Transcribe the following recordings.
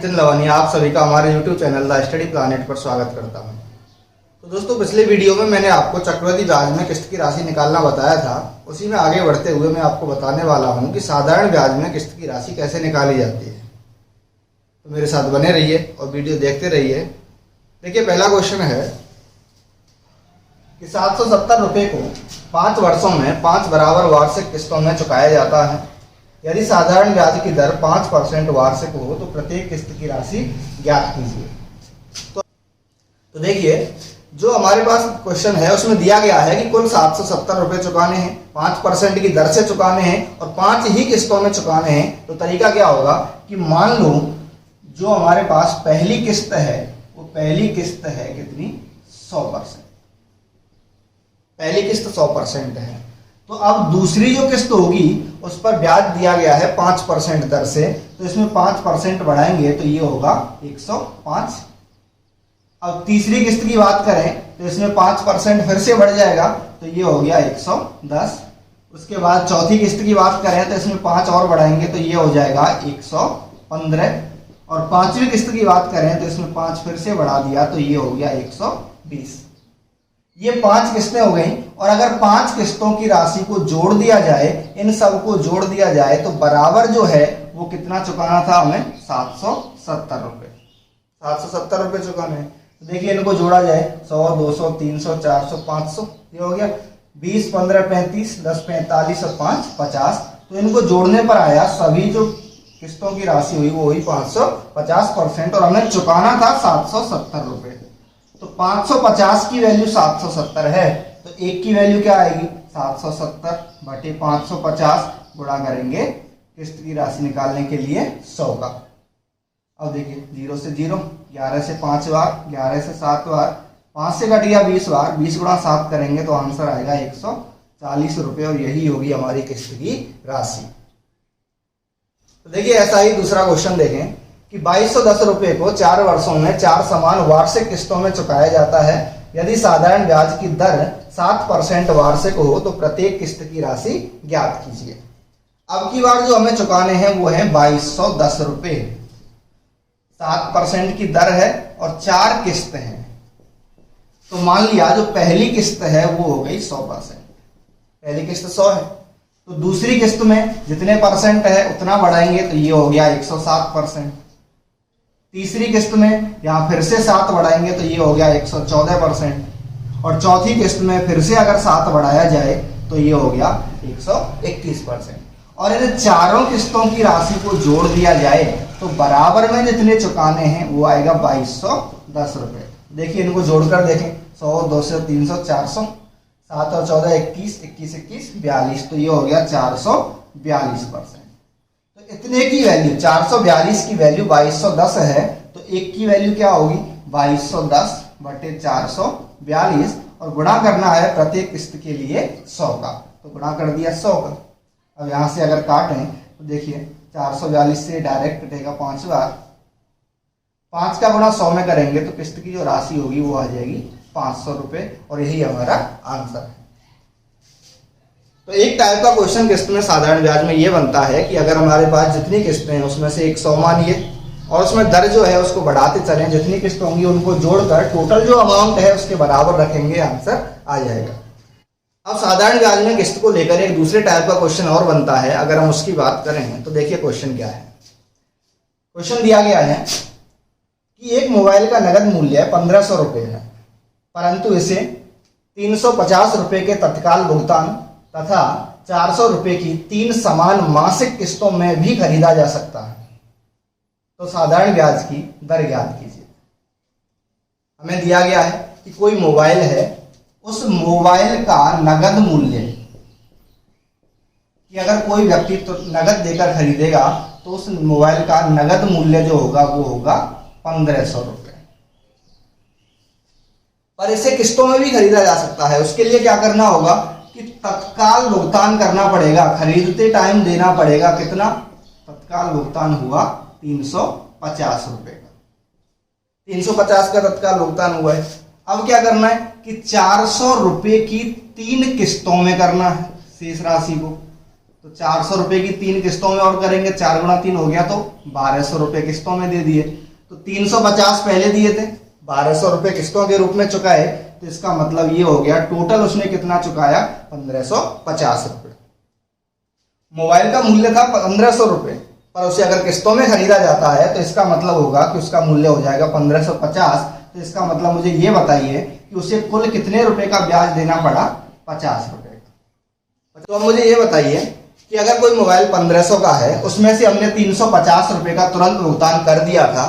नितिन लवानिया आप सभी का हमारे YouTube channel the study planet पर स्वागत करता हूं। तो दोस्तों, पिछले वीडियो में मैंने आपको चक्रवृद्धि ब्याज में किस्त की राशि निकालना बताया था। उसी में आगे बढ़ते हुए मैं आपको बताने वाला हूं कि साधारण ब्याज में किस्त की राशि कैसे निकाली जाती है। तो मेरे साथ बने रहिए और वीडियो देखते रहिए। देखिए, पहला क्वेश्चन है कि 770 रुपये को 5 वर्षों में 5 बराबर वार्षिक किस्तों में चुकाया जाता है। यदि साधारण ब्याज की दर 5% वार्षिक हो तो प्रत्येक किस्त की राशि ज्ञात कीजिए। तो देखिए, जो हमारे पास क्वेश्चन है उसमें दिया गया है कि कुल 770 रुपये चुकाने हैं, 5% की दर से चुकाने हैं और 5 ही किस्तों में चुकाने हैं। तो तरीका क्या होगा कि मान लो जो हमारे पास पहली किस्त है वो पहली किस्त है कितनी, 100%। पहली किस्त 100% है। तो अब दूसरी जो किस्त होगी उस पर ब्याज दिया गया है 5% दर से, तो इसमें 5% बढ़ाएंगे तो ये होगा 105। अब तीसरी किस्त की बात करें तो इसमें 5% फिर से बढ़ जाएगा तो ये हो गया 110। उसके बाद चौथी किस्त की बात करें तो इसमें 5 और बढ़ाएंगे तो ये हो जाएगा 115। और पांचवी किस्त की बात करें तो इसमें 5 फिर से बढ़ा दिया तो ये हो गया 120। ये 5 किस्तें हो गई। और अगर 5 किस्तों की राशि को जोड़ दिया जाए, इन सब को जोड़ दिया जाए तो बराबर जो है वो कितना चुकाना था हमें, 770 रुपये। 770 रुपये चुकाने हैं। तो देखिए, इनको जोड़ा जाए 100, 200, 300, 400, 500, ये हो गया 20, 15, 35, 10, 45 और 5, 50। तो इनको जोड़ने पर आया सभी जो किस्तों की राशि हुई वो हुई 550% और हमें चुकाना था 770 रुपये। तो 550 की वैल्यू 770 है तो एक की वैल्यू क्या आएगी, 770 बटे 550 गुणा करेंगे किस्त की राशि निकालने के लिए 100 का। अब देखिए, 0 से 0, 11 से 5 बार, 11 से 7 बार, 5 से कट गया 20 बार, 20 गुणा 7 करेंगे तो आंसर आएगा 140 रुपये और यही होगी हमारी किस्त की राशि। तो देखिए, ऐसा ही दूसरा क्वेश्चन देखें कि 2210 रुपये को 4 वर्षों में 4 समान वार्षिक किस्तों में चुकाया जाता है। यदि साधारण ब्याज की दर 7% वार्षिक हो तो प्रत्येक किस्त की राशि ज्ञात कीजिए। अब की बार जो हमें चुकाने हैं वो है 2210 रुपये। 7% की दर है और 4 किस्त हैं। तो मान लिया जो पहली किस्त है वो हो गई 100%। पहली किस्त 100 है तो दूसरी किस्त में जितने परसेंट है उतना बढ़ाएंगे तो ये हो गया 107%। तीसरी किस्त में यहां फिर से 7 बढ़ाएंगे तो ये हो गया 114%। और चौथी किस्त में फिर से अगर 7 बढ़ाया जाए तो ये हो गया 121%। और इन चारों किस्तों की राशि को जोड़ दिया जाए तो बराबर में जितने चुकाने हैं वो आएगा 2210 रुपये। देखिए, इनको जोड़कर देखें, 100, 200, 300, 400, 7 और 14 21, 21, 21, 42, तो ये हो गया 442%। तो इतने की वैल्यू 442 की वैल्यू 2210 है तो एक की वैल्यू क्या होगी, 2210 बटे 442 और गुणा करना है प्रत्येक किस्त के लिए 100 का। तो गुणा कर दिया 100 का। अब यहां से अगर काटें तो देखिए 442 से डायरेक्ट कटेगा 5 बार, 5 का गुणा 100 में करेंगे तो किस्त की जो राशि होगी वो आ जाएगी 500 रुपये और यही हमारा आंसर है। तो एक टाइप का क्वेश्चन किस्त में साधारण ब्याज में ये बनता है कि अगर हमारे पास जितनी किस्तें हैं उसमें से एक 100 मानिए और उसमें दर जो है उसको बढ़ाते चलें, जितनी किस्त होंगी उनको जोड़कर टोटल जो अमाउंट है उसके बराबर रखेंगे, आंसर आ जाएगा। अब साधारण ब्याज में किस्त को लेकर एक दूसरे टाइप का क्वेश्चन और बनता है। अगर हम उसकी बात करें तो देखिए क्वेश्चन क्या है। क्वेश्चन दिया गया है कि एक मोबाइल का नगद मूल्य 1500 रुपये है, परंतु इसे 350 रुपये के तत्काल भुगतान तथा 400 रुपये की 3 समान मासिक किस्तों में भी खरीदा जा सकता है। तो साधारण ब्याज की दर ज्ञात कीजिए। हमें दिया गया है कि कोई मोबाइल है, उस मोबाइल का नगद मूल्य कि अगर कोई व्यक्ति तो नगद देकर खरीदेगा तो उस मोबाइल का नगद मूल्य जो होगा वो होगा 1500 रुपये। पर इसे किस्तों में भी खरीदा जा सकता है। उसके लिए क्या करना होगा कि तत्काल भुगतान करना पड़ेगा, खरीदते टाइम देना पड़ेगा। कितना तत्काल भुगतान हुआ, 350 रुपये का। 350 का तत्काल भुगतान हुआ है। अब क्या करना है कि 400 रुपये की 3 किस्तों में करना है शेष राशि को। तो 400 रुपए की 3 किस्तों में और करेंगे, 4 गुणा 3 हो गया तो 1200 रुपए किस्तों में दे दिए। तो 350 पहले दिए थे, 1200 रुपए किस्तों के रूप में चुकाए, तो इसका मतलब ये हो गया टोटल उसने कितना चुकाया, 1550 रुपए। मोबाइल का मूल्य था 1500 रुपए, पर उसे अगर किस्तों में खरीदा जाता है तो इसका मतलब होगा कि उसका मूल्य हो जाएगा 1550। तो इसका मतलब मुझे ये बताइए कि उसे कुल कितने रुपए का ब्याज देना पड़ा, 50 रुपए का। तो अब मुझे ये बताइए कि अगर कोई मोबाइल 1500 का है, उसमें से हमने 350 रुपए का तुरंत भुगतान कर दिया था,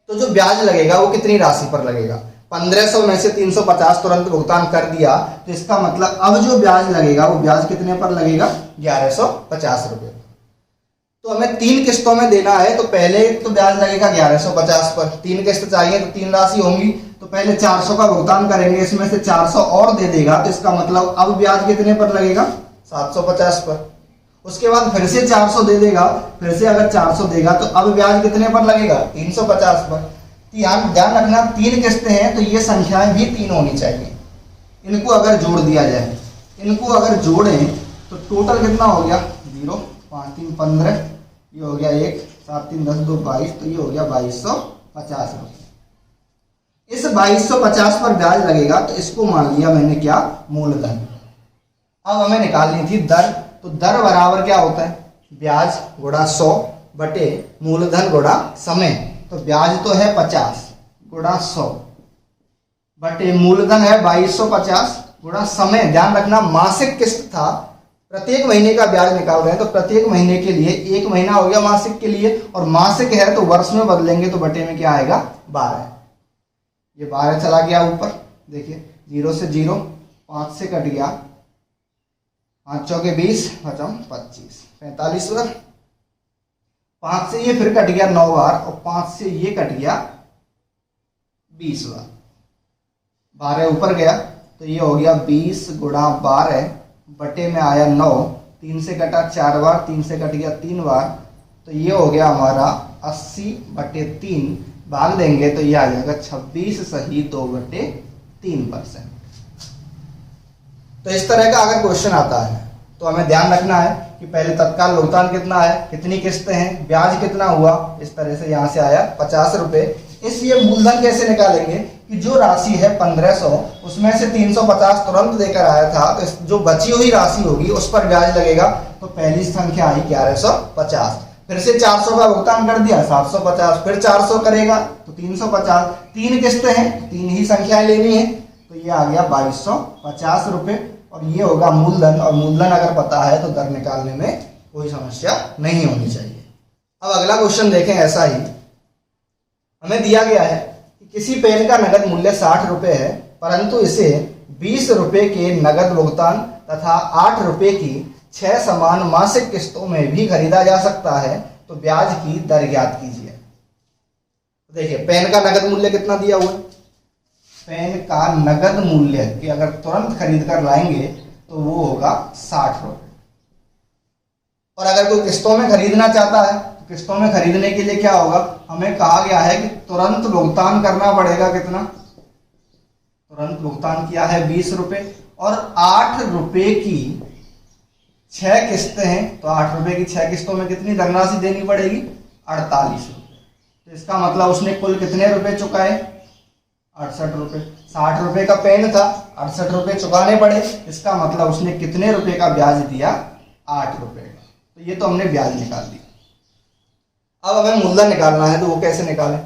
तो जो ब्याज लगेगा वो कितनी राशि पर लगेगा। 1500 में से 350 तुरंत भुगतान कर दिया, तो इसका मतलब अब जो ब्याज लगेगा वो ब्याज कितने पर लगेगा, 1150 रुपए। तो हमें 3 किस्तों में देना है, तो पहले तो ब्याज लगेगा 1150 पर, 3 किस्त चाहिए तो 3 राशि होंगी, तो पहले 400 का भुगतान करेंगे, इसमें से 400 और दे देगा, तो इसका मतलब अब ब्याज कितने पर लगेगा, 750 पर। उसके बाद फिर से 400 दे देगा, फिर से अगर 400 देगा तो अब ब्याज कितने पर लगेगा, 350 पर। ध्यान रखना 3 किस्तें हैं तो ये संख्याएं भी 3 होनी चाहिए। इनको अगर जोड़ दिया जाए, इनको अगर जोड़ें तो टोटल कितना हो गया, 0, 5 3 15, ये हो गया 1, 7 3 10 2 22, तो ये हो गया 2250 रुपये। इस 2250 पर ब्याज लगेगा, तो इसको मान लिया मैंने क्या, मूलधन। अब हमें निकालनी थी दर, तो दर बराबर क्या होता है, ब्याज गुणा 100 बटे मूलधन गुणा समय। तो ब्याज तो है 50 गुणा 100 बटे मूलधन है 2250 गुणा समय। ध्यान रखना मासिक किस्त था, प्रत्येक महीने का ब्याज निकाल रहे हैं, तो प्रत्येक महीने के लिए 1 महीना हो गया मासिक के लिए, और मासिक है तो वर्ष में बदलेंगे तो बटे में क्या आएगा, 12। ये 12 चला गया ऊपर, देखिए 0 से 0, 5 से कट गया, 5 चौके 20, 25, 45 बार, 5 से ये फिर कट गया 9 बार, और 5 से ये कट गया 20 बार, 12 ऊपर गया, तो ये हो गया 20 गुणा 12 बटे में आया 9, 3 से कटा 4 बार, 3 से कट गया 3 बार, तो ये हो गया हमारा 80 बटे 3, भाग देंगे तो ये आ जाएगा 26 सही 2 बटे 3%। तो इस तरह का अगर क्वेश्चन आता है तो हमें ध्यान रखना है कि पहले तत्काल भुगतान कितना है, कितनी किस्तें हैं, ब्याज कितना हुआ, इस तरह से यहाँ से आया 50 रुपए। इसलिए मूलधन कैसे निकालेंगे कि जो राशि है 1500, उसमें से 350 तुरंत देकर आया था, तो जो बची हुई राशि होगी उस पर ब्याज लगेगा। तो पहली संख्या आई 1150, फिर से 400 का भुगतान कर दिया 750, फिर 400 करेगा तो 350, 3 किस्तें हैं 3 ही संख्याएं लेनी है, तो ये आ गया 2250 रुपए, और ये होगा मूलधन। और मूलधन अगर पता है तो दर निकालने में कोई समस्या नहीं होनी चाहिए। अब अगला क्वेश्चन देखें, ऐसा ही हमें दिया गया है कि किसी पेन का नगद मूल्य 60 रुपए है, परंतु इसे 20 रुपए के नगद भुगतान तथा 8 रुपए की 6 समान मासिक किस्तों में भी खरीदा जा सकता है, तो ब्याज की दर ज्ञात कीजिए। देखिए पेन का नगद मूल्य कितना दिया हुआ है, पेन का नगद मूल्य कि अगर तुरंत खरीद कर लाएंगे तो वो होगा 60 रुपए, और अगर कोई किस्तों में खरीदना चाहता है तो किस्तों में खरीदने के लिए क्या होगा, हमें कहा गया है कि तुरंत भुगतान करना पड़ेगा। कितना तुरंत भुगतान किया है 20 रुपए, और 8 रुपए की 6 किस्तें हैं, तो 8 रुपए की 6 किस्तों में कितनी धनराशि देनी पड़ेगी, 48 रुपए। तो इसका मतलब उसने कुल कितने रुपए चुकाए, 68 रुपए। 60 रुपए का पेन था, 68 रुपए चुकाने पड़े, इसका मतलब उसने कितने रुपए का ब्याज दिया, 8 रुपए का। तो ये तो हमने ब्याज निकाल दिया। अब हमें मूलधन निकालना है, तो वो कैसे निकालें,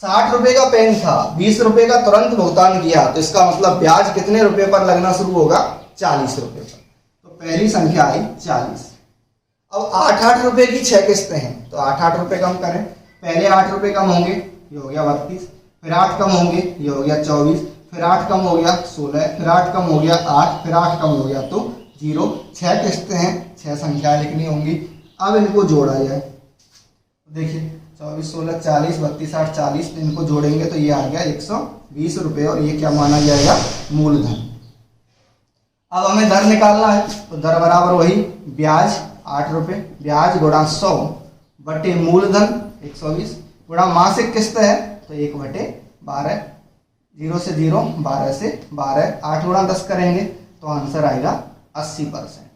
60 रुपए का पेन था, 20 रुपए का तुरंत भुगतान किया, तो इसका मतलब ब्याज कितने रुपए पर लगना शुरू होगा, 40 रुपए पर। तो पहली संख्या आई 40। अब 8-8 रुपए की 6 किस्तें हैं, तो 8-8 रुपए कम करें, पहले 8 रुपए कम होंगे, ये हो गया 32, फिर 8 कम होंगे, ये हो गया 24, फिर 8 कम हो गया 16, फिर 8 कम हो गया 8, फिर 8 कम हो गया तो 0। 6 किस्तें हैं, 6 संख्याएं लिखनी होंगी। अब इनको जोड़ा जाए, देखिए 24 16 40 32 8 40, तो इनको जोड़ेंगे तो ये आ गया 120 रुपए, और ये क्या माना जाएगा, मूलधन। अब हमें दर निकालना है, तो दर बराबर वही ब्याज 8 रुपए, ब्याज गुणा 100 बटे मूलधन 120 गुणा मासिक किस्त है तो 1/12, 0 से 0, 12 से 12, 8 गुणा 10 करेंगे तो आंसर आएगा 80%।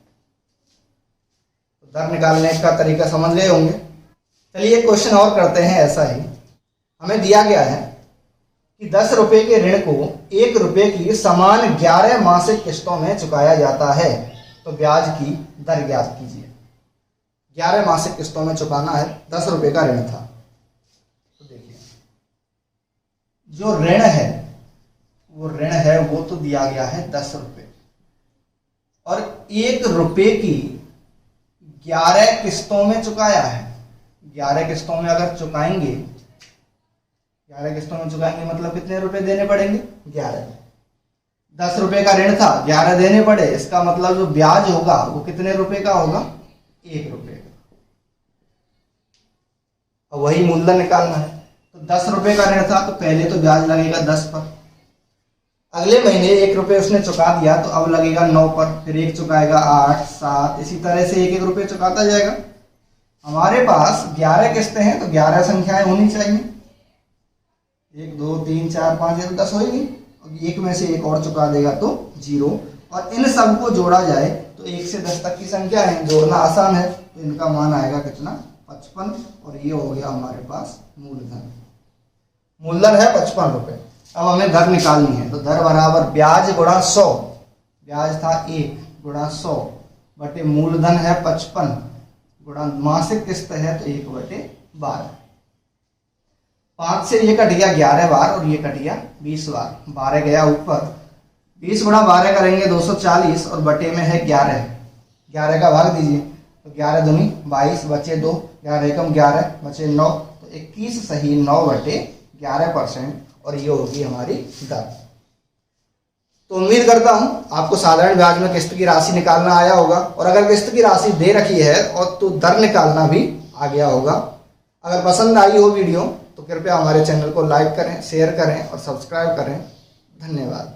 दर निकालने का तरीका समझ गए होंगे। चलिए एक क्वेश्चन और करते हैं ऐसा ही। हमें दिया गया है कि 10 रुपए के ऋण को 1 रुपए की समान 11 मासिक किस्तों में चुकाया जाता है, तो ब्याज की दर ज्ञात कीजिए। 11 मासिक किस्तों में चुकाना है, 10 रुपए का ऋण था। तो देखिए जो ऋण है वो तो दिया गया है 10 रुपए, और 1 रुपए की 11 किस्तों में चुकाया है। 11 किस्तों में अगर चुकाएंगे, 11 किस्तों में चुकाएंगे मतलब कितने रुपए देने पड़ेंगे? 11। 10 रुपए का ऋण था, 11 देने पड़े, इसका मतलब जो ब्याज होगा वो कितने रुपए का होगा? 1 रुपए का। अब वही मूलधन निकालना है, तो 10 रुपए का ऋण था तो पहले तो ब्याज लगेगा 10 पर, अगले महीने 1 रुपए उसने चुका दिया तो अब लगेगा 9 पर, फिर 1 चुकाएगा 8, 7, इसी तरह से 1-1 रुपए चुकाता जाएगा। हमारे पास 11 किस्तें हैं तो 11 संख्याएं होनी चाहिए, 1 2 3 4 5 ये तो 10 होगी। अब 1 में से 1 और चुका देगा तो 0, और इन सब को जोड़ा जाए तो 1 से 10 तक की संख्या है, जोड़ना आसान है, तो इनका मान आएगा कितना? 55, और ये हो गया हमारे पास मूलधन। मूलधन है 55 रुपए। अब हमें दर निकालनी है, तो दर बराबर ब्याज गुणा 100, ब्याज था 1 गुणा 100 बटे मूलधन है 55 गुणा मासिक किस्त है तो 1/12। 5 से ये कट गया 11 बार और ये कट गया 20 बार, 12 गया ऊपर, 20 गुणा 12 करेंगे 240 और बटे में है 11, 11 का भाग दीजिए तो 11 दूनी 22 बचे 2, 11 एकम 11 बचे 9, तो 21 सही 9/11%, और ये होगी हमारी दर। तो उम्मीद करता हूं आपको साधारण ब्याज में किस्त की राशि निकालना आया होगा, और अगर किस्त की राशि दे रखी है और तो दर निकालना भी आ गया होगा। अगर पसंद आई हो वीडियो तो कृपया हमारे चैनल को लाइक करें, शेयर करें और सब्सक्राइब करें। धन्यवाद।